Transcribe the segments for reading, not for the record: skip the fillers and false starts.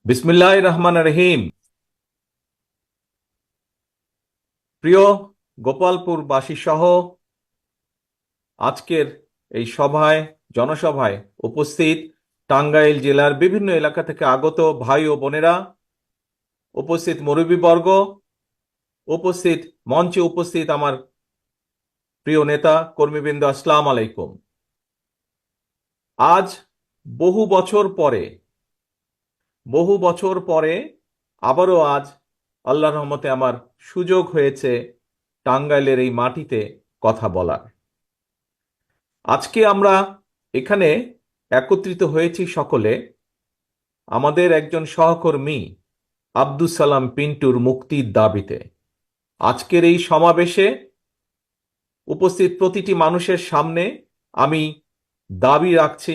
বিসমিল্লাহির রহমানির রহিম। প্রিয় গোপালপুরবাসী সহ আজকের এই জনসভায় উপস্থিত টাঙ্গাইল জেলার বিভিন্ন এলাকা থেকে আগত ভাই ও বোনেরা, উপস্থিত মুরব্বীবর্গ, উপস্থিত মঞ্চে উপস্থিত আমার প্রিয় নেতা কর্মীবৃন্দ, আসসালামু আলাইকুম। আজ বহু বছর পরে বহু বছর পরে আবারও আজ আল্লাহর রহমতে আমার সুযোগ হয়েছে টাঙ্গাইলের এই মাটিতে কথা বলার। আজকে আমরা এখানে একত্রিত হয়েছি সকলে আমাদের একজন সহকর্মী আব্দুস সালাম পিন্টুর মুক্তির দাবিতে। আজকের এই সমাবেশে উপস্থিত প্রতিটি মানুষের সামনে আমি দাবি রাখছি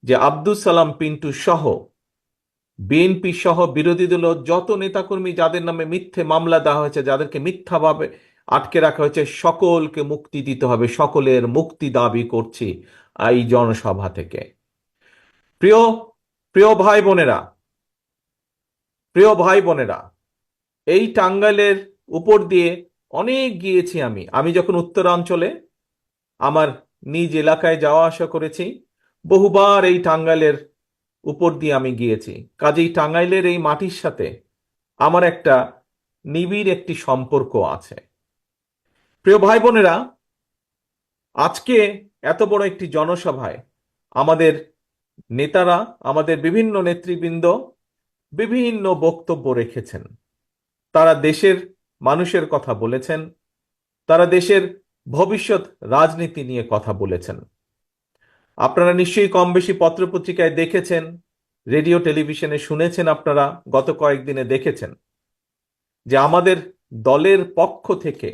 যে আব্দুস সালাম পিন্টু সহ বিএনপি সহ বিরোধী দল যত নেতাকর্মী যাদের নামে মিথ্যে মামলা দেওয়া হয়েছে, যাদেরকে মিথ্যাভাবে আটকে রাখা হয়েছে, সকলকে মুক্তি দিতে হবে। সকলের মুক্তি দাবি করছি এই জনসভা থেকে। প্রিয় প্রিয় ভাই বোনেরা, প্রিয় ভাই বোনেরা, এই টাঙ্গাইলের উপর দিয়ে অনেক গিয়েছি আমি। আমি যখন উত্তরাঞ্চলে আমার নিজ এলাকায় যাওয়া আসা করেছি, বহুবার এই টাঙ্গাইলের উপর দিয়ে আমি গিয়েছি। কাজেই টাঙ্গাইলের এই মাটির সাথে আমার একটা নিবিড় একটি সম্পর্ক আছে। প্রিয় ভাই বোনেরা, আজকে এত বড় একটি জনসভায় আমাদের নেতারা, আমাদের বিভিন্ন নেতৃবৃন্দ বিভিন্ন বক্তব্য রেখেছেন। তারা দেশের মানুষের কথা বলেছেন, তারা দেশের ভবিষ্যৎ রাজনীতি নিয়ে কথা বলেছেন। আপনারা নিশ্চয়ই কম বেশি পত্রপত্রিকায় দেখেছেন, রেডিও টেলিভিশনে শুনেছেন, আপনারা গত কয়েকদিনে দেখেছেন যে আমাদের দলের পক্ষ থেকে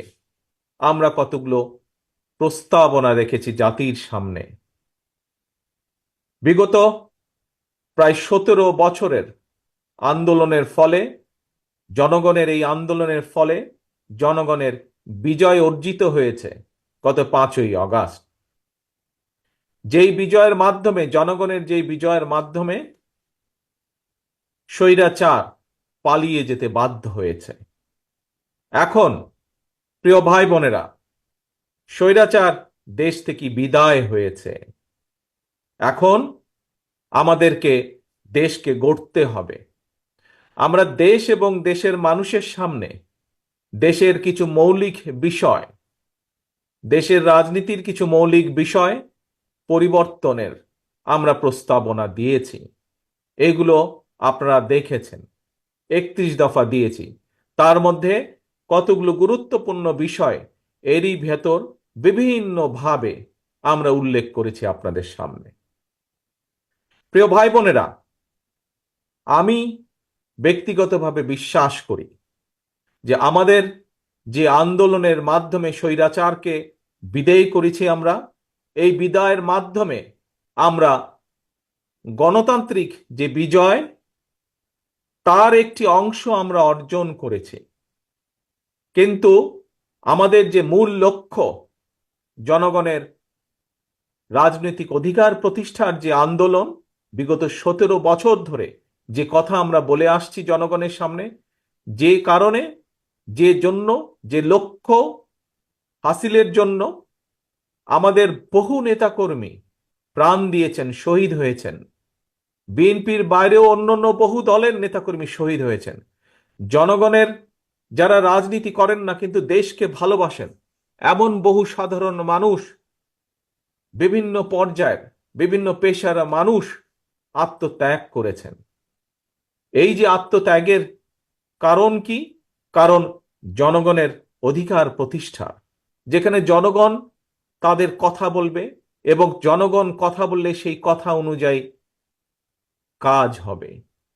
আমরা কতগুলো প্রস্তাবনা রেখেছি জাতির সামনে। বিগত প্রায় 17 বছরের আন্দোলনের ফলে, জনগণের এই আন্দোলনের ফলে জনগণের বিজয় অর্জিত হয়েছে গত 5ই আগস্ট। যেই বিজয়ের মাধ্যমে, জনগণের যেই বিজয়ের মাধ্যমে স্বৈরাচার পালিয়ে যেতে বাধ্য হয়েছে। এখন প্রিয় ভাই বোনেরা, স্বৈরাচার দেশ থেকে বিদায় হয়েছে। এখন আমাদেরকে দেশকে গড়তে হবে। আমরা দেশ এবং দেশের মানুষের সামনে দেশের কিছু মৌলিক বিষয়, দেশের রাজনীতির কিছু মৌলিক বিষয় পরিবর্তনের আমরা প্রস্তাবনা দিয়েছি। এগুলো আপনারা দেখেছেন, 31 দফা দিয়েছি। তার মধ্যে কতগুলো গুরুত্বপূর্ণ বিষয় এরই ভেতর বিভিন্নভাবে আমরা উল্লেখ করেছি আপনাদের সামনে। প্রিয় ভাই বোনেরা, আমি ব্যক্তিগতভাবে বিশ্বাস করি যে আমাদের যে আন্দোলনের মাধ্যমে স্বৈরাচারকে বিদায় করেছি আমরা, এই বিদায়ের মাধ্যমে আমরা গণতান্ত্রিক যে বিজয়, তার একটি অংশ আমরা অর্জন করেছি। কিন্তু আমাদের যে মূল লক্ষ্য, জনগণের রাজনৈতিক অধিকার প্রতিষ্ঠার যে আন্দোলন, বিগত 17 বছর ধরে যে কথা আমরা বলে আসছি জনগণের সামনে, যে কারণে, যে জন্য, যে লক্ষ্য হাসিলের জন্য আমাদের বহু নেতাকর্মী প্রাণ দিয়েছেন, শহীদ হয়েছেন। বিএনপির বাইরেও অন্যান্য বহু দলের নেতাকর্মী শহীদ হয়েছেন। জনগণের, যারা রাজনীতি করেন না কিন্তু দেশকে ভালোবাসেন, এমন বহু সাধারণ মানুষ, বিভিন্ন পর্যায়ের বিভিন্ন পেশার মানুষ আত্মত্যাগ করেছেন। এই যে আত্মত্যাগের কারণ কি? কারণ জনগণের অধিকার প্রতিষ্ঠা, যেখানে জনগণ তাদের কথা বলবে এবং জনগণ কথা বললে সেই কথা অনুযায়ী কাজ হবে।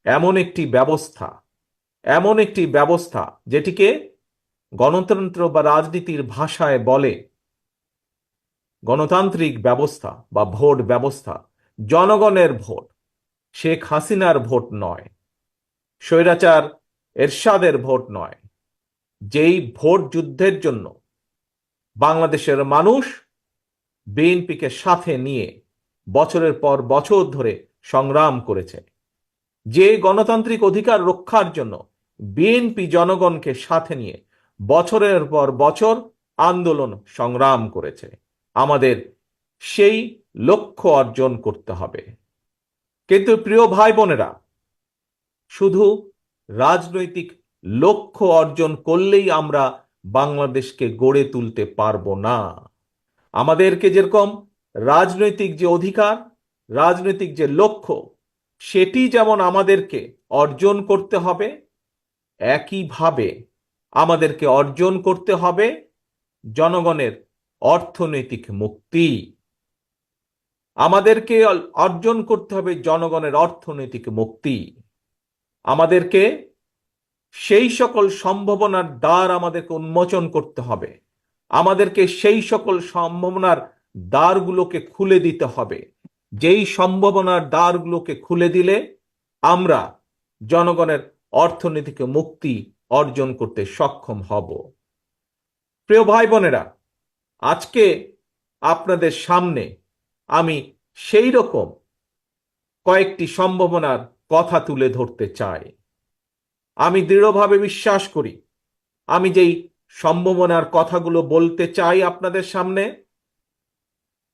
এমন একটি ব্যবস্থা, এমন একটি ব্যবস্থা যেটিকে গণতন্ত্র বা রাজনীতির ভাষায় বলে গণতান্ত্রিক ব্যবস্থা বা ভোট ব্যবস্থা। জনগণের ভোট, শেখ হাসিনার ভোট নয়, স্বৈরাচার এরশাদের ভোট নয়। যেই ভোট যুদ্ধের জন্য বাংলাদেশের মানুষ বিএনপিকে সাথে নিয়ে বছরের পর বছর ধরে সংগ্রাম করেছে, যে গণতান্ত্রিক অধিকার রক্ষার জন্য বিএনপি জনগণকে সাথে নিয়ে বছরের পর বছর আন্দোলন সংগ্রাম করেছে, আমাদের সেই লক্ষ্য অর্জন করতে হবে। কিন্তু প্রিয় ভাই বোনেরা, শুধু রাজনৈতিক লক্ষ্য অর্জন করলেই আমরা বাংলাদেশকে গড়ে তুলতে পারবো না। আমাদেরকে যেরকম রাজনৈতিক যে অধিকার, রাজনৈতিক যে লক্ষ্য, সেটি যেমন আমাদেরকে অর্জন করতে হবে, একইভাবে আমাদেরকে অর্জন করতে হবে জনগণের অর্থনৈতিক মুক্তি। আমাদেরকে অর্জন করতে হবে জনগণের অর্থনৈতিক মুক্তি। আমাদেরকে সেই সকল সম্ভাবনার দ্বার আমাদেরকে উন্মোচন করতে হবে। আমাদেরকে সেই সকল সম্ভাবনার দ্বারগুলোকে খুলে দিতে হবে, যেই সম্ভাবনার দ্বারগুলোকে খুলে দিলে আমরা জনগণের অর্থনৈতিক মুক্তি অর্জন করতে সক্ষম হব। প্রিয় ভাই বোনেরা, আজকে আপনাদের সামনে আমি সেই রকম কয়েকটি সম্ভাবনার কথা তুলে ধরতে চাই। আমি দৃঢ়ভাবে বিশ্বাস করি, আমি যেই সম্ভাবনার কথাগুলো বলতে চাই আপনাদের সামনে,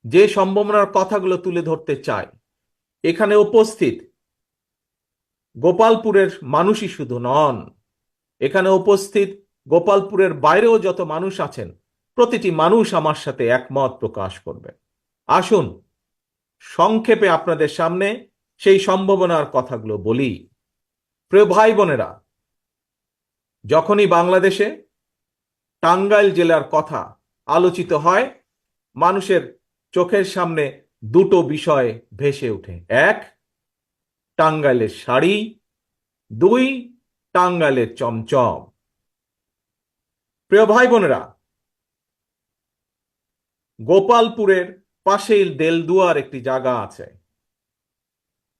যে সম্ভাবনার কথাগুলো তুলে ধরতে চাই, এখানে উপস্থিত গোপালপুরের মানুষই শুধু নন, এখানে উপস্থিত গোপালপুরের বাইরেও যত মানুষ আছেন, প্রতিটি মানুষ আমার সাথে একমত প্রকাশ করবে। আসুন সংক্ষেপে আপনাদের সামনে সেই সম্ভাবনার কথাগুলো বলি। প্রিয় ভাই বোনেরা, যখনই বাংলাদেশে টাঙ্গাইল জেলার কথা আলোচিত হয়, মানুষের চোখের সামনে দুটো বিষয় ভেসে ওঠে। এক, টাঙ্গাইলের শাড়ি, দুই, টাঙ্গাইলের চমচম। প্রিয় ভাই বোনেরা, গোপালপুরের পাশেই দেলদুয়ার একটি জায়গা আছে।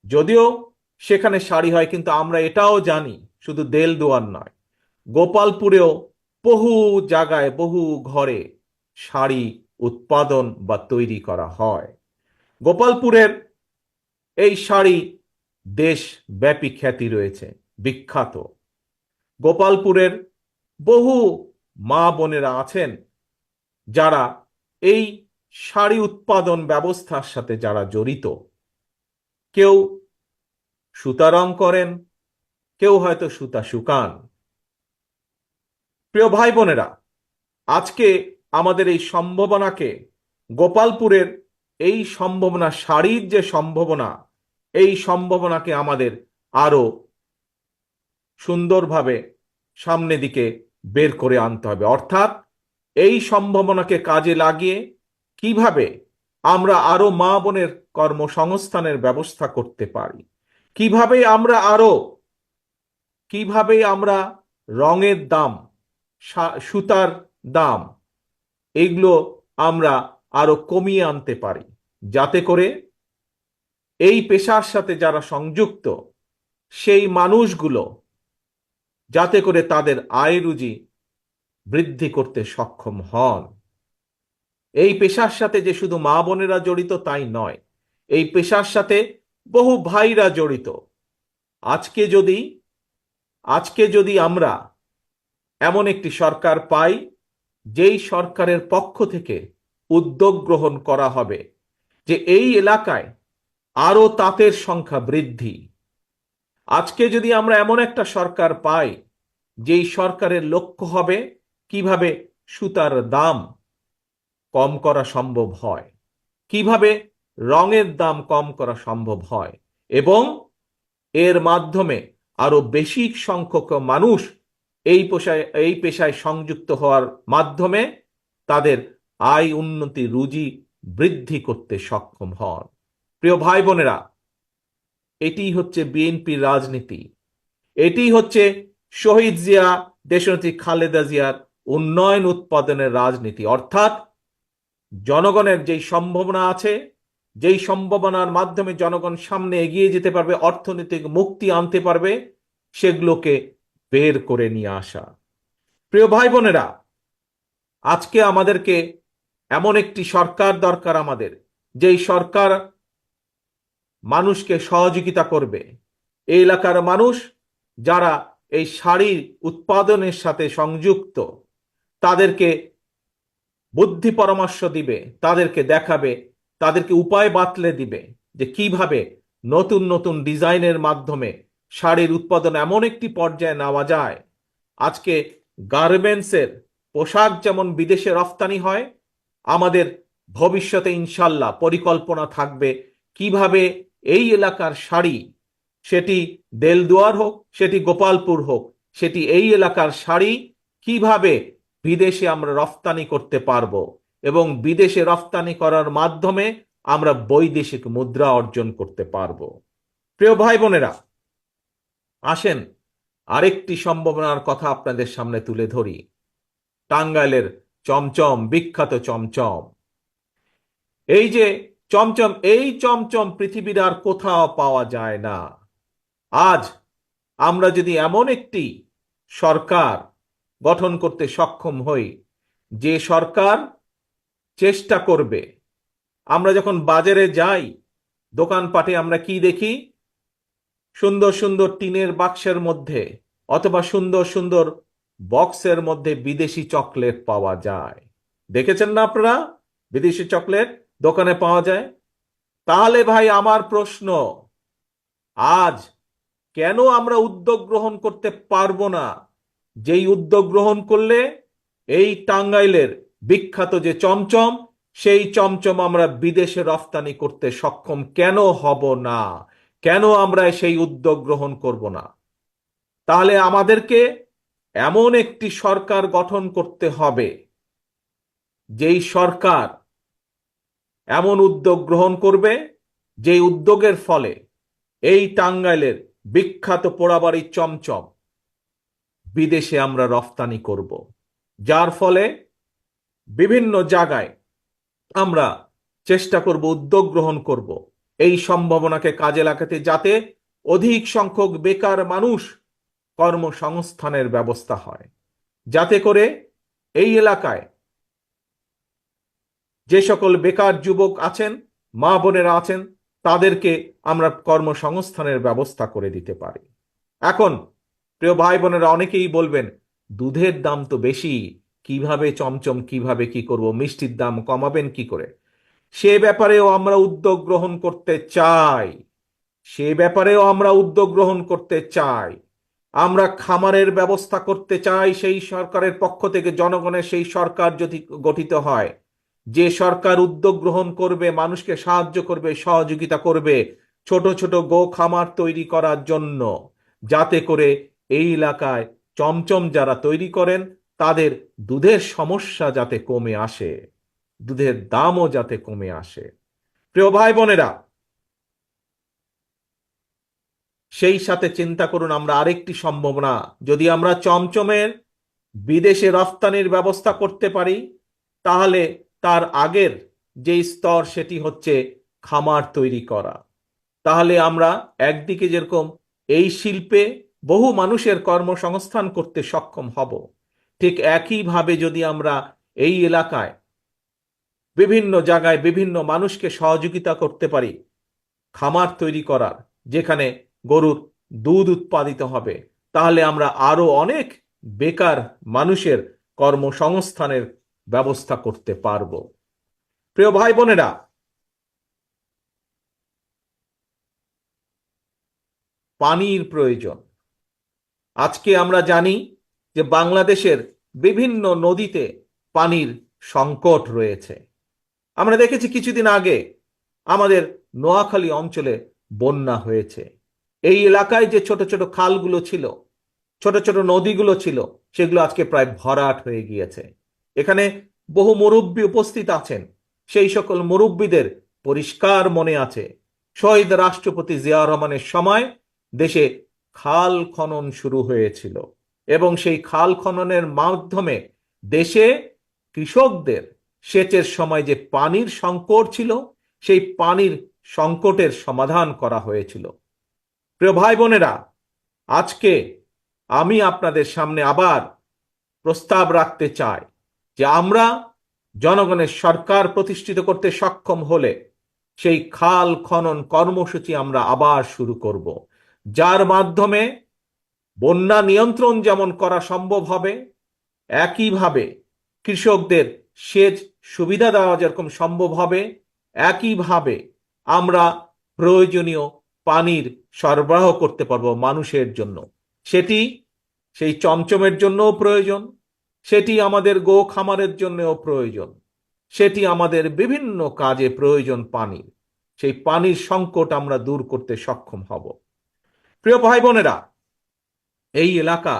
যদিও সেখানে শাড়ি হয়, কিন্তু আমরা এটাও জানি শুধু দেলদুয়ার নয়, গোপালপুরেও বহু জায়গায় বহু ঘরে শাড়ি উৎপাদন বা তৈরি করা হয়। গোপালপুরের এই শাড়ি দেশব্যাপী খ্যাতি রয়েছে, বিখ্যাত। গোপালপুরের বহু মা বোনেরা আছেন যারা এই শাড়ি উৎপাদন ব্যবস্থার সাথে যারা জড়িত। কেউ সুতা রং করেন, কেউ হয়তো সুতা শুকান। প্রিয় ভাই বোনেরা, আজকে আমাদের এই সম্ভাবনাকে, গোপালপুরের এই সম্ভাবনা, শাড়ির যে সম্ভাবনা, এই সম্ভাবনাকে আমাদের আরো সুন্দরভাবে সামনে দিকে বের করে আনতে হবে। অর্থাৎ এই সম্ভাবনাকে কাজে লাগিয়ে কিভাবে আমরা আরো মা বোনের কর্মসংস্থানের ব্যবস্থা করতে পারি, কিভাবে আমরা রঙের দাম, সুতার দাম, এগুলো আমরা আরো কমিয়ে আনতে পারি, যাতে করে এই পেশার সাথে যারা সংযুক্ত সেই মানুষগুলো যাতে করে তাদের আয় রুজি বৃদ্ধি করতে সক্ষম হন। এই পেশার সাথে যে শুধু মা বোনেরা জড়িত তাই নয়, এই পেশার সাথে বহু ভাইরা জড়িত। আজকে যদি আমরা এমন একটি সরকার পাই, যেই সরকারের পক্ষ থেকে উদ্যোগ গ্রহণ করা হবে যে এই এলাকায় আরো তাঁতের সংখ্যা বৃদ্ধি। আজকে যদি আমরা এমন একটা সরকার পাই, যেই সরকারের লক্ষ্য হবে কিভাবে সুতার দাম কম করা সম্ভব হয়, কিভাবে রঙের দাম কম করা সম্ভব হয়, এবং এর মাধ্যমে আরো বেশি সংখ্যক মানুষ এই পেশায় সংযুক্ত হওয়ার মাধ্যমে তাদের আয় উন্নতি, রুজি বৃদ্ধি করতে সক্ষম হন। প্রিয় ভাই বোনেরা, এটি হচ্ছে বিএনপির রাজনীতি, এটি হচ্ছে শহীদ জিয়া, দেশনেত্রী খালেদা জিয়ার উন্নয়ন উৎপাদনের রাজনীতি। অর্থাৎ জনগণের যেই সম্ভাবনা আছে, যেই সম্ভাবনার মাধ্যমে জনগণ সামনে এগিয়ে যেতে পারবে, অর্থনৈতিক মুক্তি আনতে পারবে, সেগুলোকে বের করে নিয়ে আসা। প্রিয় ভাই বোনেরা, আজকে আমাদেরকে এমন একটি সরকার দরকার, আমাদের যেই সরকার মানুষকে সহযোগিতা করবে এই এলাকার মানুষ যারা এই শাড়ির উৎপাদনের সাথে সংযুক্ত, তাদেরকে বুদ্ধি পরামর্শ দিবে, তাদেরকে দেখাবে, তাদেরকে উপায় বাতলে দিবে যে কিভাবে নতুন নতুন ডিজাইনের মাধ্যমে শাড়ির উৎপাদন এমন একটি পর্যায়ে নেওয়া যায়। আজকে গার্মেন্টসের পোশাক যেমন বিদেশে রফতানি হয়, আমাদের ভবিষ্যতে ইনশাল্লাহ পরিকল্পনা থাকবে কিভাবে এই এলাকার শাড়ি, সেটি দেলদুয়ার হোক, সেটি গোপালপুর হোক, সেটি এই এলাকার শাড়ি কিভাবে বিদেশে আমরা রফতানি করতে পারবো এবং বিদেশে রফতানি করার মাধ্যমে আমরা বৈদেশিক মুদ্রা অর্জন করতে পারবো। প্রিয় ভাই বোনেরা, আসেন আরেকটি সম্ভাবনার কথা আপনাদের সামনে তুলে ধরি। টাঙ্গাইলের চমচম, বিখ্যাত চমচম। এই যে চমচম, এই চমচম পৃথিবীর আর কোথাও পাওয়া যায় না। আজ আমরা যদি এমন একটি সরকার গঠন করতে সক্ষম হই, যে সরকার চেষ্টা করবে, আমরা যখন বাজারে যাই, দোকানপাটে আমরা কি দেখি? সুন্দর সুন্দর টিনের বাক্সের মধ্যে অথবা সুন্দর সুন্দর বক্সের মধ্যে বিদেশি চকলেট পাওয়া যায়। দেখেছেন না আপনারা? বিদেশি চকলেট দোকানে পাওয়া যায়। তাহলে ভাই আমার প্রশ্ন, আজ কেন আমরা উদ্যোগ গ্রহণ করতে পারবো না? যেই উদ্যোগ গ্রহণ করলে এই টাঙ্গাইলের বিখ্যাত যে চমচম, সেই চমচম আমরা বিদেশে রফতানি করতে সক্ষম কেন হব না? কেন আমরা সেই উদ্যোগ গ্রহণ করব না? তাহলে আমাদেরকে এমন একটি সরকার গঠন করতে হবে, যেই সরকার এমন উদ্যোগ গ্রহণ করবে, যেই উদ্যোগের ফলে এই টাঙ্গাইলের বিখ্যাত পোড়াবাড়ির চমচম বিদেশে আমরা রফতানি করব, যার ফলে বিভিন্ন জায়গায় আমরা চেষ্টা করব, উদ্যোগ গ্রহণ করব এই সম্ভাবনাকে কাজে লাগাতে, যাতে অধিক সংখ্যক বেকার মানুষ কর্মসংস্থানের ব্যবস্থা হয়, যাতে করে এই এলাকায় যে সকল বেকার যুবক আছেন, মা বোনেরা আছেন, তাদেরকে আমরা কর্মসংস্থানের ব্যবস্থা করে দিতে পারি। এখন প্রিয় ভাই বোনেরা, অনেকেই বলবেন দুধের দাম তো বেশি, কিভাবে চমচম, কিভাবে কি করব, মিষ্টির দাম কমাবেন কি করে? সে ব্যাপারেও আমরা উদ্যোগ গ্রহণ করতে চাই। সে ব্যাপারেও আমরা উদ্যোগ গ্রহণ করতে চাই। আমরা খামারের ব্যবস্থা করতে চাই সেই সরকারের পক্ষ থেকে। জনগণের সেই সরকার যদি গঠিত হয়, যে সরকার উদ্যোগ গ্রহণ করবে, মানুষকে সাহায্য করবে, সহযোগিতা করবে ছোট ছোট গো খামার তৈরি করার জন্য, যাতে করে এই এলাকায় চমচম যারা তৈরি করেন তাদের দুধের সমস্যা যাতে কমে আসে, দুধের দামও যাতে কমে আসে। প্রিয় ভাই বোনেরা, সেই সাথে চিন্তা করুন আমরা আরেকটি সম্ভাবনা, যদি আমরা চমচমের বিদেশে রফতানির ব্যবস্থা করতে পারি, তাহলে তার আগের যে স্তর, সেটি হচ্ছে খামার তৈরি করা। তাহলে আমরা একদিকে যেরকম এই শিল্পে বহু মানুষের কর্মসংস্থান করতে সক্ষম হব, ঠিক একইভাবে যদি আমরা এই এলাকায় বিভিন্ন জায়গায় বিভিন্ন মানুষকে সহযোগিতা করতে পারি খামার তৈরি করার, যেখানে গরুর দুধ উৎপাদিত হবে, তাহলে আমরা আরো অনেক বেকার মানুষের কর্মসংস্থানের ব্যবস্থা করতে পারব। প্রিয় ভাই বোনেরা, পানির প্রয়োজন। আজকে আমরা জানি যে বাংলাদেশের বিভিন্ন নদীতে পানির সংকট রয়েছে। আমরা দেখেছি কিছুদিন আগে আমাদের নোয়াখালী অঞ্চলে বন্যা হয়েছে। এই এলাকায় যে ছোট ছোট খালগুলো ছিল, ছোট ছোট নদীগুলো ছিল, সেগুলো আজকে প্রায় ভরাট হয়ে গিয়েছে। এখানে বহু মুরব্বী উপস্থিত আছেন। সেই সকল মুরব্বীদের পরিষ্কার মনে আছে, শহীদ রাষ্ট্রপতি জিয়া রহমানের সময় দেশে খাল খনন শুরু হয়েছিল এবং সেই খাল খননের মাধ্যমে দেশে কৃষকদের সেচের সময় যে পানির সংকট ছিল, সেই পানির সংকটের সমাধান করা হয়েছিল। প্রিয় ভাই বোনেরা, আজকে আমি আপনাদের সামনে আবার প্রস্তাব রাখতে চাই যে আমরা জনগণের সরকার প্রতিষ্ঠিত করতে সক্ষম হলে সেই খাল খনন কর্মসূচি আমরা আবার শুরু করব, যার মাধ্যমে বন্যা নিয়ন্ত্রণ যেমন করা সম্ভব হবে, একইভাবে কৃষকদের সেচ সুবিধা দেওয়া যেরকম সম্ভব হবে, একইভাবে আমরা প্রয়োজনীয় পানির সরবরাহ করতে পারবো মানুষের জন্য। সেটি সেই চমচমের জন্যও প্রয়োজন, সেটি আমাদের গো খামারের জন্যও প্রয়োজন, সেটি আমাদের বিভিন্ন কাজে প্রয়োজন পানির। সেই পানির সংকট আমরা দূর করতে সক্ষম হব। প্রিয় ভাই বোনেরা, এই এলাকা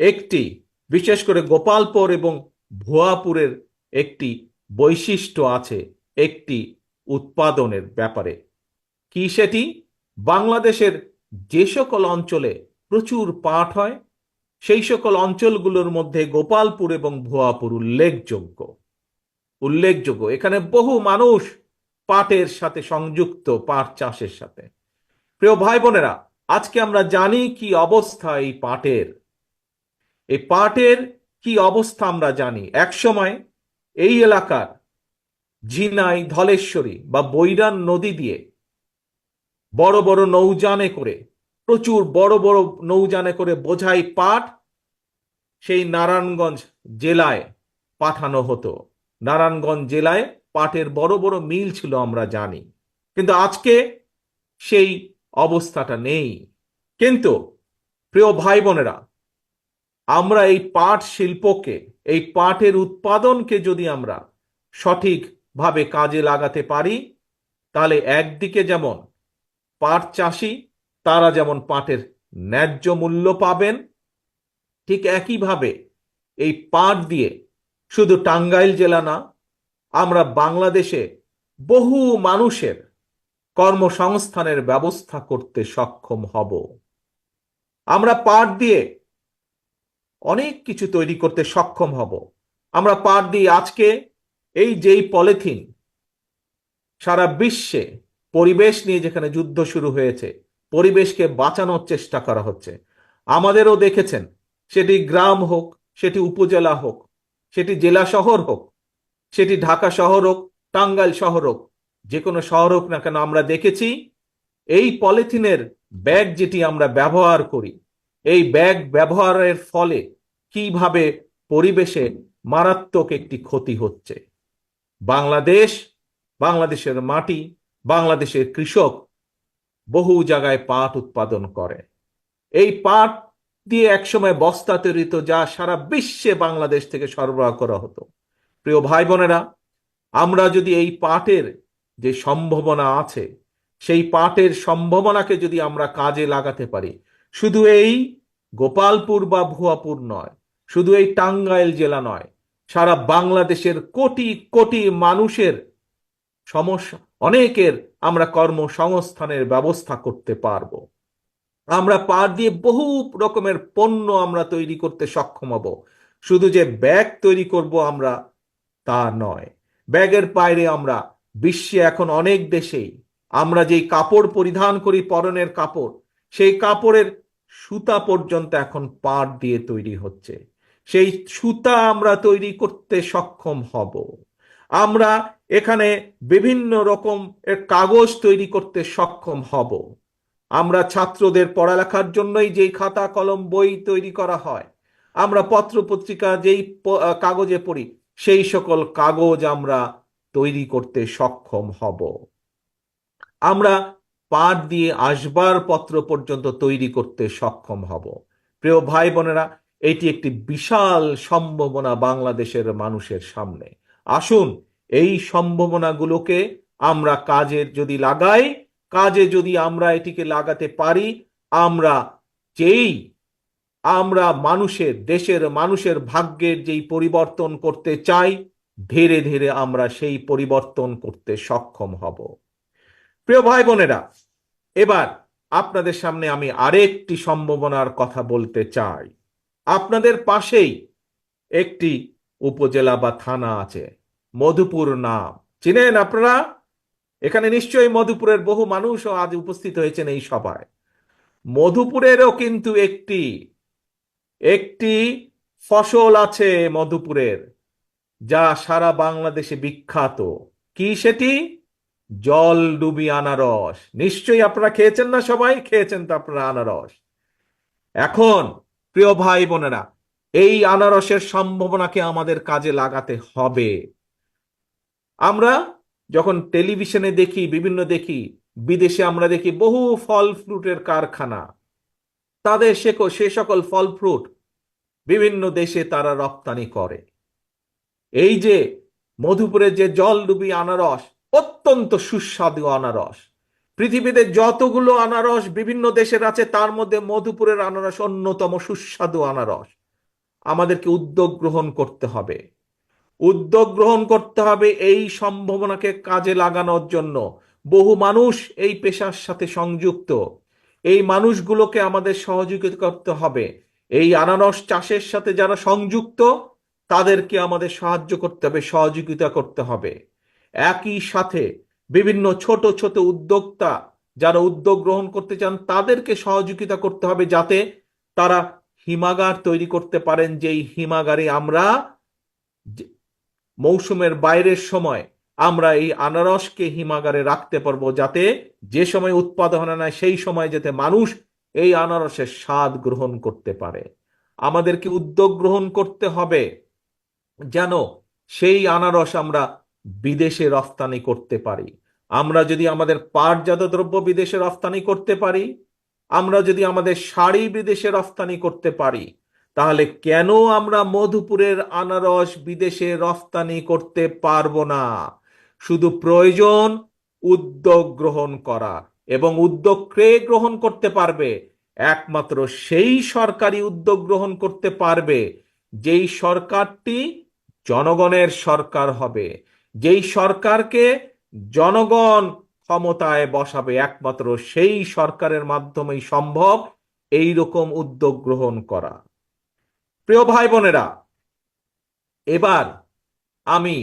একটি, বিশেষ করে গোপালপুর এবং ভুয়াপুরের একটি বৈশিষ্ট্য আছে একটি উৎপাদনের ব্যাপারে। কি সেটি? বাংলাদেশের যে সকল অঞ্চলে প্রচুর পাট হয়, সেই সকল অঞ্চলগুলোর মধ্যে গোপালপুর এবং ভুয়াপুর উল্লেখযোগ্য। এখানে বহু মানুষ পাটের সাথে সংযুক্ত, পাট চাষের সাথে। প্রিয় ভাই বোনেরা, আজকে আমরা জানি কি অবস্থা এই পাটের। এই পাটের কি অবস্থা আমরা জানি। একসময় এই এলাকার ঝিনাই, ধলেশ্বরী বা বৈরান নদী দিয়ে বড় বড় নৌযানে করে, প্রচুর বড় বড় নৌযানে করে বোঝাই পাট সেই নারায়ণগঞ্জ জেলায় পাঠানো হতো। নারায়ণগঞ্জ জেলায় পাটের বড় বড় মিল ছিল আমরা জানি, কিন্তু আজকে সেই অবস্থাটা নেই। কিন্তু প্রিয় ভাই বোনেরা, আমরা এই পাট শিল্পকে, এই পাটের উৎপাদনকে যদি আমরা সঠিকভাবে কাজে লাগাতে পারি, তাহলে একদিকে যেমন পাট চাষি তারা যেমন পাটের ন্যায্য মূল্য পাবেন, ঠিক একইভাবে এই পাট দিয়ে শুধু টাঙ্গাইল জেলা না, আমরা বাংলাদেশে বহু মানুষের কর্মসংস্থানের ব্যবস্থা করতে সক্ষম হব। আমরা পাট দিয়ে অনেক কিছু তৈরি করতে সক্ষম হব। আমরা পাট দিয়ে আজকে এই যেই পলিথিন, সারা বিশ্বে পরিবেশ নিয়ে যেখানে যুদ্ধ শুরু হয়েছে, পরিবেশকে বাঁচানোর চেষ্টা করা হচ্ছে। আমাদেরও দেখেছেন, সেটি গ্রাম হোক, সেটি উপজেলা হোক, সেটি জেলা শহর হোক, সেটি ঢাকা শহর হোক, টাঙ্গাইল শহর হোক, যে কোনো শহর হোক না কেন, আমরা দেখেছি এই পলিথিনের ব্যাগ যেটি আমরা ব্যবহার করি, এই ব্যাগ ব্যবহারের ফলে কিভাবে পরিবেশে মারাত্মক একটি ক্ষতি হচ্ছে। বাংলাদেশ, বাংলাদেশের মাটি, বাংলাদেশের কৃষক বহু জায়গায় পাট উৎপাদন করে। এই পাট দিয়ে একসময় বস্তা তৈরি হতো, যা সারা বিশ্বে বাংলাদেশ থেকে সরবরাহ করা হতো। প্রিয় ভাই বোনেরা, আমরা যদি এই পাটের যে সম্ভাবনা আছে, সেই পাটের সম্ভাবনাকে যদি আমরা কাজে লাগাতে পারি, শুধু এই গোপালপুর বা ভুয়াপুর নয়, শুধু এই টাঙ্গাইল জেলা নয়, সারা বাংলাদেশের কোটি কোটি মানুষের সমস্যা, অনেকের আমরা কর্মসংস্থানের ব্যবস্থা করতে পারবো। আমরা পাট দিয়ে বহু রকমের পণ্য আমরা তৈরি করতে সক্ষম হব। শুধু যে ব্যাগ তৈরি করব আমরা, তা নয়। ব্যাগের বাইরে আমরা বিশ্বে এখন অনেক দেশেই আমরা যেই কাপড় পরিধান করি, পরনের কাপড়, সেই কাপড়ের সুতা পর্যন্ত এখন পাট দিয়ে তৈরি হচ্ছে। সেই সুতা আমরা তৈরি করতে সক্ষম হব। আমরা এখানে বিভিন্ন রকম কাগজ তৈরি করতে সক্ষম হব। আমরা ছাত্রদের পড়ালেখার জন্যই যেই খাতা কলম বই তৈরি করা হয়, আমরা পত্র পত্রিকা যেই কাগজে পড়ি, সেই সকল কাগজ আমরা তৈরি করতে সক্ষম হব। আমরা পাট দিয়ে আসবাবপত্র পর্যন্ত তৈরি করতে সক্ষম হব। প্রিয় ভাই বোনেরা, এটি একটি বিশাল সম্ভাবনা বাংলাদেশের মানুষের সামনে। আসুন এই সম্ভাবনাগুলোকে আমরা কাজে যদি লাগাই, কাজে যদি আমরা এটিকে লাগাতে পারি, আমরা যেই আমরা মানুষের, দেশের মানুষের ভাগ্যের যেই পরিবর্তন করতে চাই, ধীরে ধীরে আমরা সেই পরিবর্তন করতে সক্ষম হব। প্রিয় ভাই বোনেরা, এবার আপনাদের সামনে আমি আরেকটি সম্ভাবনার কথা বলতে চাই। আপনাদের পাশেই একটি উপজেলা বা থানা আছে, মধুপুর নাম চিনেন আপনারা? এখানে নিশ্চয়ই মধুপুরের বহু মানুষও আজ উপস্থিত হয়েছেন এই সভায়। মধুপুরেরও কিন্তু একটি একটি ফসল আছে মধুপুরের, যা সারা বাংলাদেশে বিখ্যাত। কি সেটি? জল ডুবি আনারস। নিশ্চয়ই আপনারা খেয়েছেন, না সবাই খেয়েছেন তো আপনারা আনারস। এখন প্রিয় ভাই বোনেরা, এই আনারসের সম্ভাবনাকে আমাদের কাজে লাগাতে হবে। আমরা যখন টেলিভিশনে দেখি, বিভিন্ন দেখি, বিদেশে আমরা দেখি বহু ফল ফ্রুটের কারখানা, তাদের সে সকল ফল ফ্রুট বিভিন্ন দেশে তারা রপ্তানি করে। এই যে মধুপুরের যে জলডুবি আনারস, অত্যন্ত সুস্বাদু আনারস। পৃথিবীতে যতগুলো আনারস বিভিন্ন দেশের আছে, তার মধ্যে মধুপুরের আনারস অন্যতম সুস্বাদু আনারস। আমাদেরকে উদ্যোগ গ্রহণ করতে হবে, উদ্যোগ গ্রহণ করতে হবে এই সম্ভাবনাকে কাজে লাগানোর জন্য। বহু মানুষ এই পেশার সাথে সংযুক্ত, এই মানুষগুলোকে আমাদের সহযোগিতা করতে হবে। এই আনারস চাষের সাথে যারা সংযুক্ত, তাদেরকে আমাদের সাহায্য করতে হবে, সহযোগিতা করতে হবে। একই সাথে বিভিন্ন ছোট ছোট উদ্যোক্তা যারা উদ্যোগ গ্রহণ করতে চান, তাদেরকে সহযোগিতা করতে হবে, যাতে তারা হিমাগার তৈরি করতে পারেন। যেই হিমাগারে আমরা মৌসুমের বাইরের সময় আমরা এই আনারসকে হিমাগারে রাখতে পারবো, যাতে যে সময় উৎপাদন হয় না সেই সময় যাতে মানুষ এই আনারসের স্বাদ গ্রহণ করতে পারে। আমাদেরকে উদ্যোগ গ্রহণ করতে হবে যেন সেই আনারস আমরা বিদেশে রফতানি করতে পারি। আমরা যদি আমাদের পাটজাত দ্রব্য বিদেশে রফতানি করতে পারি, আমরা যদি আমাদের শাড়ি বিদেশে রফতানি করতে পারি, তাহলে কেন আমরা মধুপুরের আনারস বিদেশে রফতানি করতে পারবো না? শুধু প্রয়োজন উদ্যোগ গ্রহণ করা, এবং উদ্যোগ কে গ্রহণ করতে পারবে? একমাত্র সেই সরকারি উদ্যোগ গ্রহণ করতে পারবে যেই সরকারটি জনগণের সরকার হবে, যেই সরকারকে জনগণ ক্ষমতায় বসাবে। একমাত্র সেই সরকারের মাধ্যমেই সম্ভব এই রকম উদ্যোগ গ্রহণ করা। প্রিয় ভাই বোনেরা, এবার আমি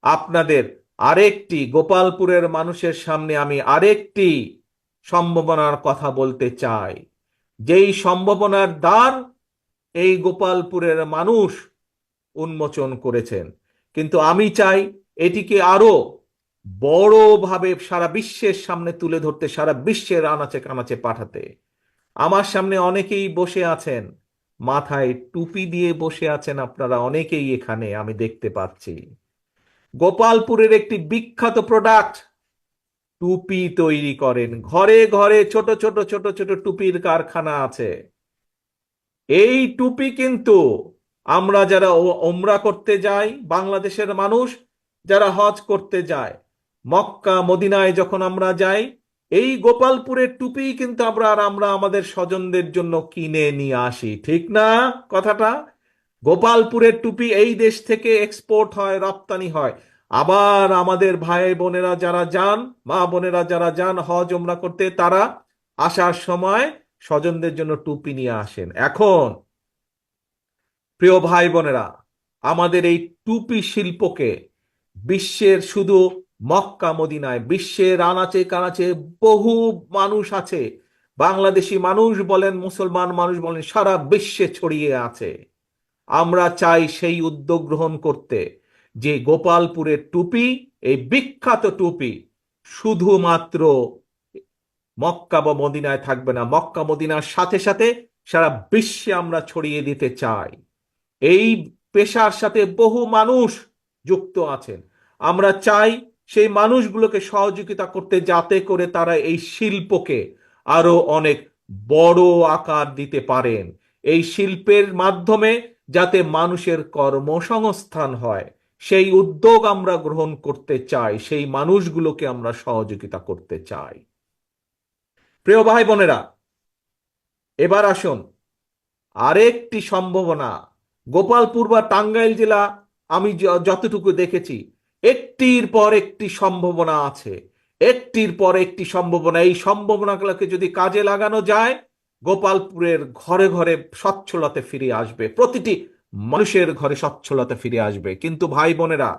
আপনাদের আরেকটি গোপালপুরের মানুষের সামনে আমি আরেকটি সম্ভাবনার কথা বলতে চাই, যেই সম্ভাবনার দ্বার এই গোপালপুরের মানুষ উন্মোচন করেছেন। কিন্তু আমি চাই এটিকে আরো বড়ভাবে সারা বিশ্বের সামনে তুলে ধরতে, সারা বিশ্বের আনাচে কানাচে পাঠাতে। আমার সামনে অনেকেই বসে আছেন, মাথায় টুপি দিয়ে বসে আছেন আপনারা অনেকেই, এখানে আমি দেখতে পাচ্ছি। গোপালপুরের একটি বিখ্যাত প্রোডাক্ট, টুপি তৈরি করেন। ঘরে ঘরে ছোট ছোট ছোট ছোট টুপির কারখানা আছে। এই টুপি কিন্তু আমরা যারা ওমরা করতে যাই, বাংলাদেশের মানুষ যারা হজ করতে যায়, মক্কা মদিনায় যখন আমরা যাই, এই গোপালপুরের টুপি কিন্তু আমরা আমাদের স্বজনদের জন্য কিনে নিয়ে আসি। ঠিক না কথাটা? গোপালপুরের টুপি এই দেশ থেকে এক্সপোর্ট হয়, রপ্তানি হয়। আবার আমাদের ভাই বোনেরা যারা যান, মা বোনেরা যারা যান হজ ওমরা করতে, তারা আসার সময় স্বজনদের জন্য টুপি নিয়ে আসেন। এখন প্রিয় ভাই বোনেরা, আমাদের এই টুপি শিল্পকে বিশ্বের, শুধু মক্কা মদিনায়, বিশ্বের আনাচে কানাচে বহু মানুষ আছে, বাংলাদেশি মানুষ বলেন, মুসলমান মানুষ বলেন, সারা বিশ্বে ছড়িয়ে আছে। আমরা চাই সেই উদ্যোগ গ্রহণ করতে, যে গোপালপুরের টুপি, এই বিখ্যাত টুপি শুধুমাত্র মক্কা বা মদিনায় থাকবে না, মক্কা মদিনার সাথে সাথে সারা বিশ্বে আমরা ছড়িয়ে দিতে চাই। এই পেশার সাথে বহু মানুষ যুক্ত আছেন। আমরা চাই সেই মানুষগুলোকে সহযোগিতা করতে, যাতে করে তারা এই শিল্পকে আরো অনেক বড় আকার দিতে পারেন। এই শিল্পের মাধ্যমে যাতে মানুষের কর্মসংস্থান হয়, সেই উদ্যোগ আমরা গ্রহণ করতে চাই, সেই মানুষগুলোকে আমরা সহযোগিতা করতে চাই। প্রিয় ভাই বোনেরা, এবার আসুন আরেকটি সম্ভাবনা। গোপালপুর বা টাঙ্গাইল জেলা, আমি যতটুকু দেখেছি, একটির পর একটি সম্ভাবনা আছে, একটির পর একটি সম্ভাবনা। এই সম্ভাবনাগুলোকে যদি কাজে লাগানো যায়, গোপালপুরের ঘরে ঘরে সচ্ছলতা ফিরে আসবে, প্রতিটি মানুষের ঘরে সচ্ছলতা ফিরে আসবে। কিন্তু ভাই বোনেরা,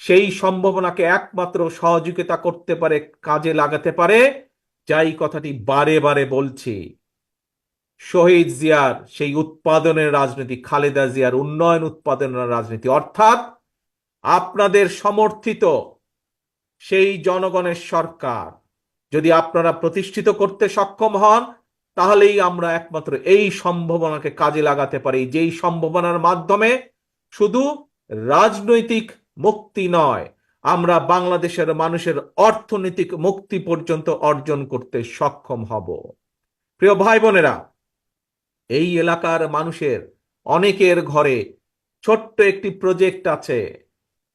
সেই সম্ভাবনাকে একমাত্র সহযোগিতা করতে পারে, কাজে লাগাতে পারে, যাই কথাটি বারে বারে বলছি, শহীদ জিয়ার সেই উৎপাদনের রাজনীতি, খালেদা জিয়ার উন্নয়ন উৎপাদনের রাজনীতি, অর্থাৎ আপনাদের সমর্থিত সেই জনগণের সরকার যদি আপনারা প্রতিষ্ঠিত করতে সক্ষম হন, তাহলেই আমরা একমাত্র এই সম্ভাবনাকে কাজে লাগাতে পারি, যেই সম্ভাবনার মাধ্যমে শুধু রাজনৈতিক মুক্তি নয়, আমরা বাংলাদেশের মানুষের অর্থনৈতিক মুক্তি পর্যন্ত অর্জন করতে সক্ষম হব। প্রিয় ভাই বোনেরা, এই এলাকার মানুষের অনেকের ঘরে ছোট্ট একটি প্রজেক্ট আছে,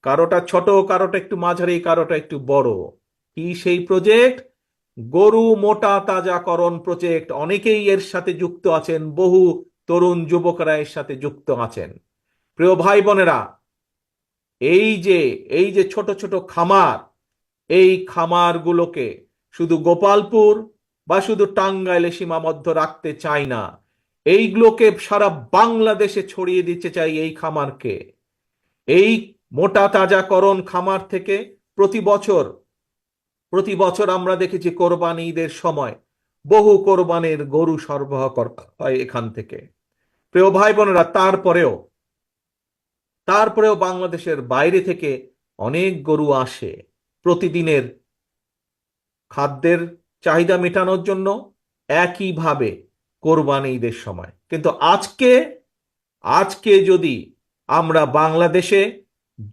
কারোটা ছোট, কারোটা একটু মাঝারি, কারোটা একটু বড়। কি সেই প্রজেক্ট? গরু মোটা তাজাকরণ প্রজেক্ট। অনেকেই এর সাথে যুক্ত আছেন, বহু তরুণ যুবকরা এর সাথে যুক্ত আছেন। প্রিয় ভাই বোনেরা, এই যে এই যে ছোট ছোট খামার, এই খামারগুলোকে শুধু গোপালপুর বা শুধু টাঙ্গাইলে সীমাবদ্ধ রাখতে চাই না, এইগুলোকে সারা বাংলাদেশে ছড়িয়ে দিতে চাই। এই খামারকে, এই মোটা তাজাকরণ খামার থেকে প্রতি বছর আমরা দেখেছি কোরবানি ঈদের সময় বহু কোরবানির গরু সরবরাহ করা হয় এখান থেকে। প্রিয় ভাই বোনেরা, তারপরেও বাংলাদেশের বাইরে থেকে অনেক গরু আসে প্রতিদিনের খাদ্যের চাহিদা মেটানোর জন্য, একইভাবে কোরবানি ঈদের সময়। কিন্তু আজকে যদি আমরা বাংলাদেশে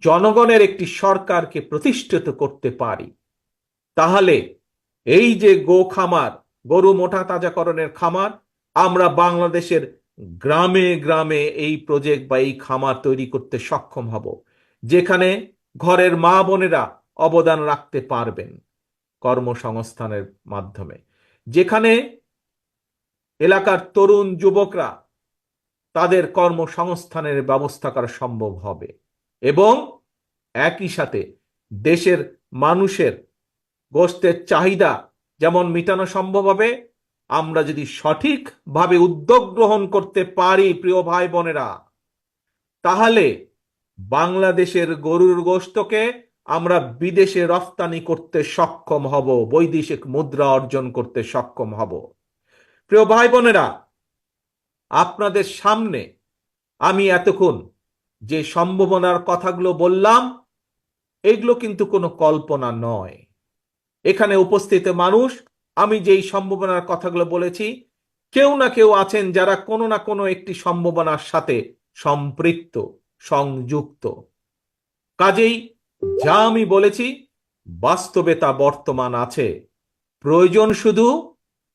জনগণের একটি সরকারকে প্রতিষ্ঠিত করতে পারি, তাহলে এই যে খামার, গরু মোটা তাজাকরণের খামার, আমরা বাংলাদেশের গ্রামে গ্রামে এই প্রজেক্ট বা এই খামার তৈরি করতে সক্ষম হব, যেখানে ঘরের মা বোনেরা অবদান রাখতে পারবেন কর্মসংস্থানের মাধ্যমে, যেখানে এলাকার তরুণ যুবকরা তাদের কর্মসংস্থানের ব্যবস্থা করা সম্ভব হবে, এবং একই সাথে দেশের মানুষের গোশতের চাহিদা যেমন মেটানো সম্ভব হবে, আমরা যদি সঠিকভাবে উদ্যোগ গ্রহণ করতে পারি, প্রিয় ভাই বোনেরা, তাহলে বাংলাদেশের গরুর গোশতকে আমরা বিদেশে রফতানি করতে সক্ষম হব, বৈদেশিক মুদ্রা অর্জন করতে সক্ষম হব। প্রিয় ভাই বোনেরা, আপনাদের সামনে আমি এতক্ষণ যে সম্ভাবনার কথাগুলো বললাম, এগুলো কিন্তু কোনো কল্পনা নয়। এখানে উপস্থিত মানুষ, আমি যেই সম্ভাবনার কথাগুলো বলেছি, কেউ না কেউ আছেন যারা কোনো না কোনো একটি সম্ভাবনার সাথে সম্পৃক্ত, সংযুক্ত। কাজেই যা আমি বলেছি বাস্তবে তা বর্তমান আছে। প্রয়োজন শুধু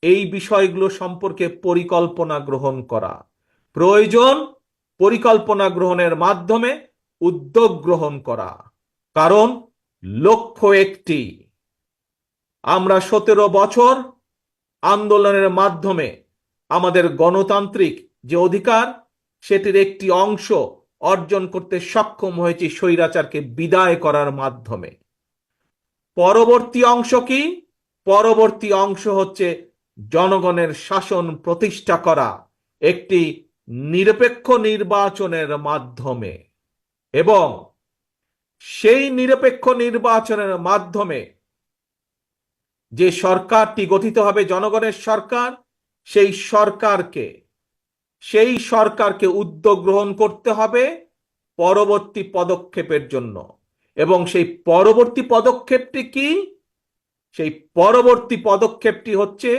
এই বিষয়গুলো সম্পর্কে পরিকল্পনা গ্রহণ করা, প্রয়োজন পরিকল্পনা গ্রহণের মাধ্যমে উদ্যোগ গ্রহণ করা। কারণ লক্ষ্য একটি, আমরা 17 বছর আন্দোলনের মাধ্যমে আমাদের গণতান্ত্রিক যে অধিকার, সেটির একটি অংশ অর্জন করতে সক্ষম হয়েছি স্বৈরাচারকে বিদায় করার মাধ্যমে। পরবর্তী অংশ কি? পরবর্তী অংশ হচ্ছে জনগণের শাসন প্রতিষ্ঠা করা একটি নিরপেক্ষ নির্বাচনের মাধ্যমে, এবং সেই নিরপেক্ষ নির্বাচনের মাধ্যমে যে সরকারটি গঠিত হবে জনগণের সরকার, সেই সরকারকে উদ্যোগ গ্রহণ করতে হবে পরবর্তী পদক্ষেপের জন্য। এবং সেই পরবর্তী পদক্ষেপটি কি? সেই পরবর্তী পদক্ষেপটি হচ্ছে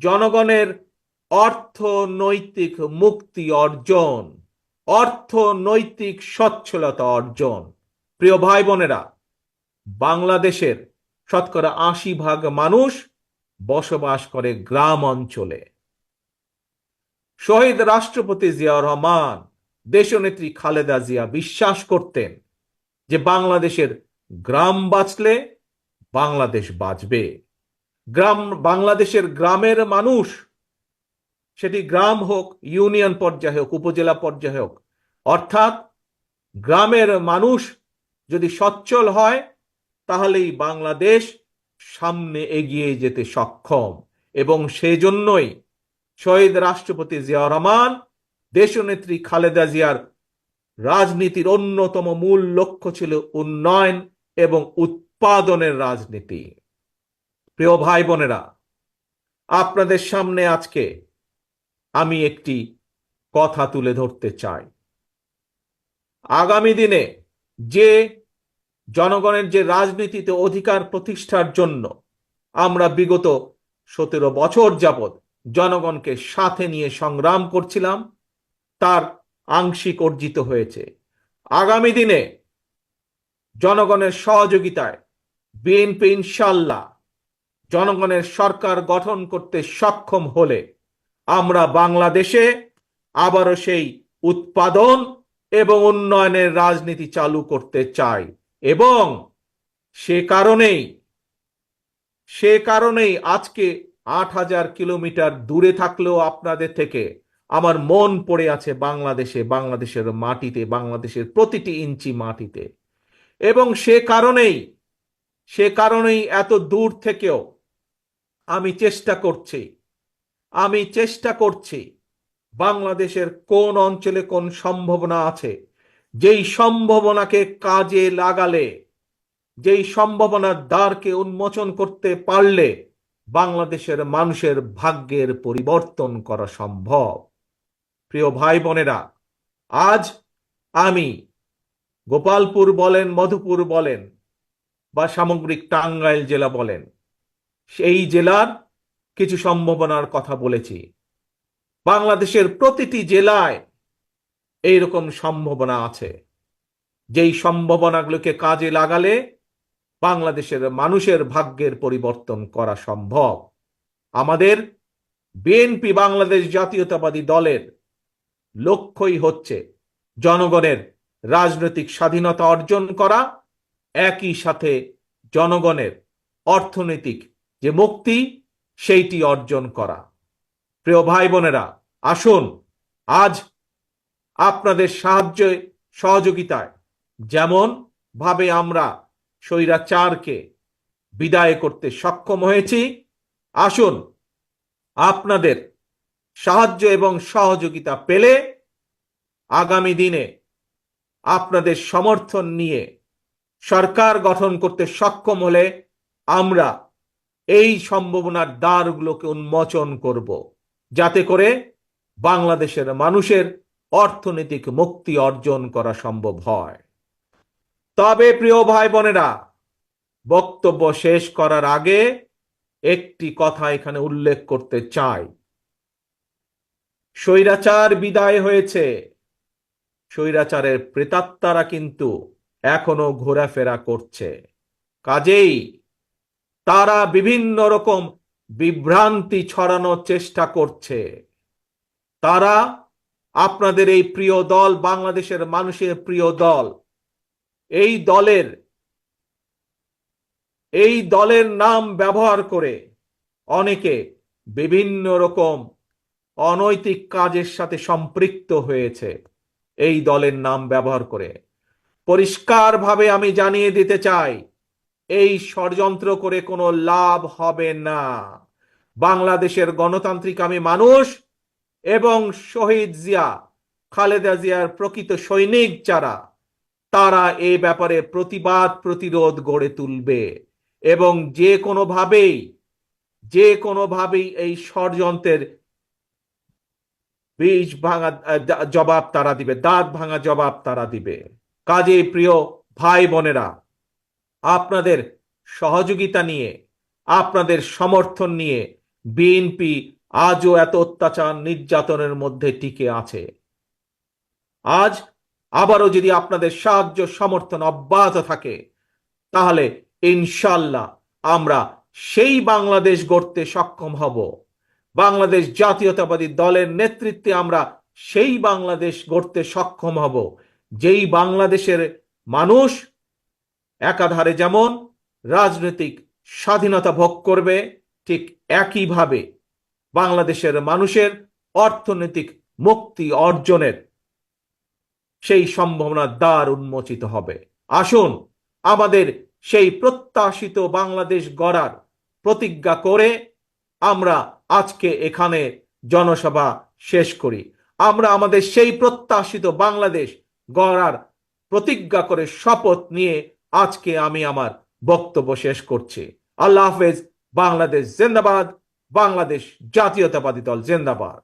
জনগণের অর্থনৈতিক মুক্তি অর্জন, অর্থনৈতিক সচ্ছলতা অর্জন। প্রিয় ভাই বোনেরা, বাংলাদেশের 80% মানুষ বসবাস করে গ্রাম অঞ্চলে। শহীদ রাষ্ট্রপতি জিয়াউর রহমান, দেশনেত্রী খালেদা জিয়া বিশ্বাস করতেন যে বাংলাদেশের গ্রাম বাঁচলে বাংলাদেশ বাঁচবে। বাংলাদেশের গ্রামের মানুষ, সেটি গ্রাম হোক, ইউনিয়ন পর্যায়ে হোক, উপজেলা পর্যায়ে হোক, অর্থাৎ গ্রামের মানুষ যদি সচ্ছল হয়, তাহলেই বাংলাদেশ সামনে এগিয়ে যেতে সক্ষম। এবং সেজন্যই শহীদ রাষ্ট্রপতি জিয়াউর রহমান, দেশনেত্রী খালেদা জিয়ার রাজনীতির অন্যতম মূল লক্ষ্য ছিল উন্নয়ন এবং উৎপাদনের রাজনীতি। প্রিয় ভাই বোনেরা, আপনাদের সামনে আজকে আমি একটি কথা তুলে ধরতে চাই। আগামী দিনে যে জনগণের যে রাজনীতিতে অধিকার প্রতিষ্ঠার জন্য আমরা বিগত 17 বছর যাবৎ জনগণকে সাথে নিয়ে সংগ্রাম করছিলাম, তার আংশিক অর্জিত হয়েছে। আগামী দিনে জনগণের সহযোগিতায় বিএনপি ইনশাল্লাহ জনগণের সরকার গঠন করতে সক্ষম হলে আমরা বাংলাদেশে আবারও সেই উৎপাদন এবং উন্নয়নের রাজনীতি চালু করতে চাই। এবং সে কারণেই আজকে 8,000 কিলোমিটার দূরে থাকলেও আপনাদের থেকে আমার মন পড়ে আছে বাংলাদেশের মাটিতে, বাংলাদেশের প্রতিটি ইঞ্চি মাটিতে। এবং সে কারণেই এত দূর থেকেও আমি চেষ্টা করছি বাংলাদেশের কোন অঞ্চলে কোন সম্ভাবনা আছে, যেই সম্ভাবনাকে কাজে লাগালে, যেই সম্ভাবনার দ্বারকে উন্মোচন করতে পারলে বাংলাদেশের মানুষের ভাগ্যের পরিবর্তন করা সম্ভব। প্রিয় ভাই বোনেরা, আজ আমি গোপালপুর বলেন, মধুপুর বলেন বা সামগ্রিক টাঙ্গাইল জেলা বলেন, সেই জেলার কিছু সম্ভাবনার কথা বলেছি। বাংলাদেশের প্রতিটি জেলায় এইরকম সম্ভাবনা আছে, যেই সম্ভাবনাগুলোকে কাজে লাগালে বাংলাদেশের মানুষের ভাগ্যের পরিবর্তন করা সম্ভব। আমাদের বিএনপি বাংলাদেশ জাতীয়তাবাদী দলের লক্ষ্যই হচ্ছে জনগণের রাজনৈতিক স্বাধীনতা অর্জন করা, একই সাথে জনগণের অর্থনৈতিক যে মুক্তি সেইটি অর্জন করা। প্রিয় ভাই বোনেরা, আসুন আজ আপনাদের সহযোগিতায় যেমন ভাবে আমরা স্বৈরাচারকে বিদায় করতে সক্ষম হয়েছি, আসুন আপনাদের সাহায্য এবং সহযোগিতা পেলে আগামী দিনে আপনাদের সমর্থন নিয়ে সরকার গঠন করতে সক্ষম হলে আমরা এই সম্ভাবনার দ্বারগুলোকে উন্মোচন করব, যাতে করে বাংলাদেশের মানুষের অর্থনৈতিক মুক্তি অর্জন করা সম্ভব হয়। তবে প্রিয় ভাই বোনেরা, বক্তব্য শেষ করার আগে একটি কথা এখানে উল্লেখ করতে চাই। স্বৈরাচার বিদায় হয়েছে, স্বৈরাচারের প্রেতাত্মারা কিন্তু এখনো ঘোরাফেরা করছে। কাজেই তারা বিভিন্ন রকম বিভ্রান্তি ছড়ানোর চেষ্টা করছে। তারা আপনাদের এই প্রিয় দল, বাংলাদেশের মানুষের প্রিয় দল, এই দলের নাম ব্যবহার করে অনেকে বিভিন্ন রকম অনৈতিক কাজের সাথে সম্পৃক্ত হয়েছে। এই দলের নাম ব্যবহার করে পরিষ্কারভাবে আমি জানিয়ে দিতে চাই, এই ষড়যন্ত্র করে কোনো লাভ হবে না। বাংলাদেশের গণতান্ত্রিক আমি মানুষ এবং শহীদ জিয়া, খালেদা জিয়ার প্রকৃত সৈনিক যারা, তারা এই ব্যাপারে প্রতিরোধ গড়ে তুলবে এবং যে কোনোভাবেই এই ষড়যন্ত্রের বীজ ভাঙা জবাব তারা দিবে, দাঁত ভাঙা জবাব তারা দিবে। কাজেই প্রিয় ভাই বোনেরা, আপনাদের সহযোগিতা নিয়ে, আপনাদের সমর্থন নিয়ে বিএনপি আজও এত অত্যাচার নির্যাতনের মধ্যে টিকে আছে। আজ আবারও যদি আপনাদের সাহায্য সমর্থন অব্যাহত থাকে, তাহলে ইনশাল্লাহ আমরা সেই বাংলাদেশ গড়তে সক্ষম হব। বাংলাদেশ জাতীয়তাবাদী দলের নেতৃত্বে আমরা সেই বাংলাদেশ গড়তে সক্ষম হব, যেই বাংলাদেশের মানুষ একাধারে যেমন রাজনৈতিক স্বাধীনতা ভোগ করবে, ঠিক একইভাবে বাংলাদেশের মানুষের অর্থনৈতিক মুক্তি অর্জনের সেই সম্ভাবনার দ্বার উন্মোচিত হবে। আসুন আমাদের সেই প্রত্যাশিত বাংলাদেশ গড়ার প্রতিজ্ঞা করে আমরা আজকে এখানে জনসভা শেষ করি। আমরা আমাদের সেই প্রত্যাশিত বাংলাদেশ গড়ার প্রতিজ্ঞা করে শপথ নিয়ে আজকে আমি আমার বক্তব্য শেষ করছি। আল্লাহ হাফেজ। বাংলাদেশ জিন্দাবাদ। বাংলাদেশ জাতীয়তাবাদী দল জিন্দাবাদ।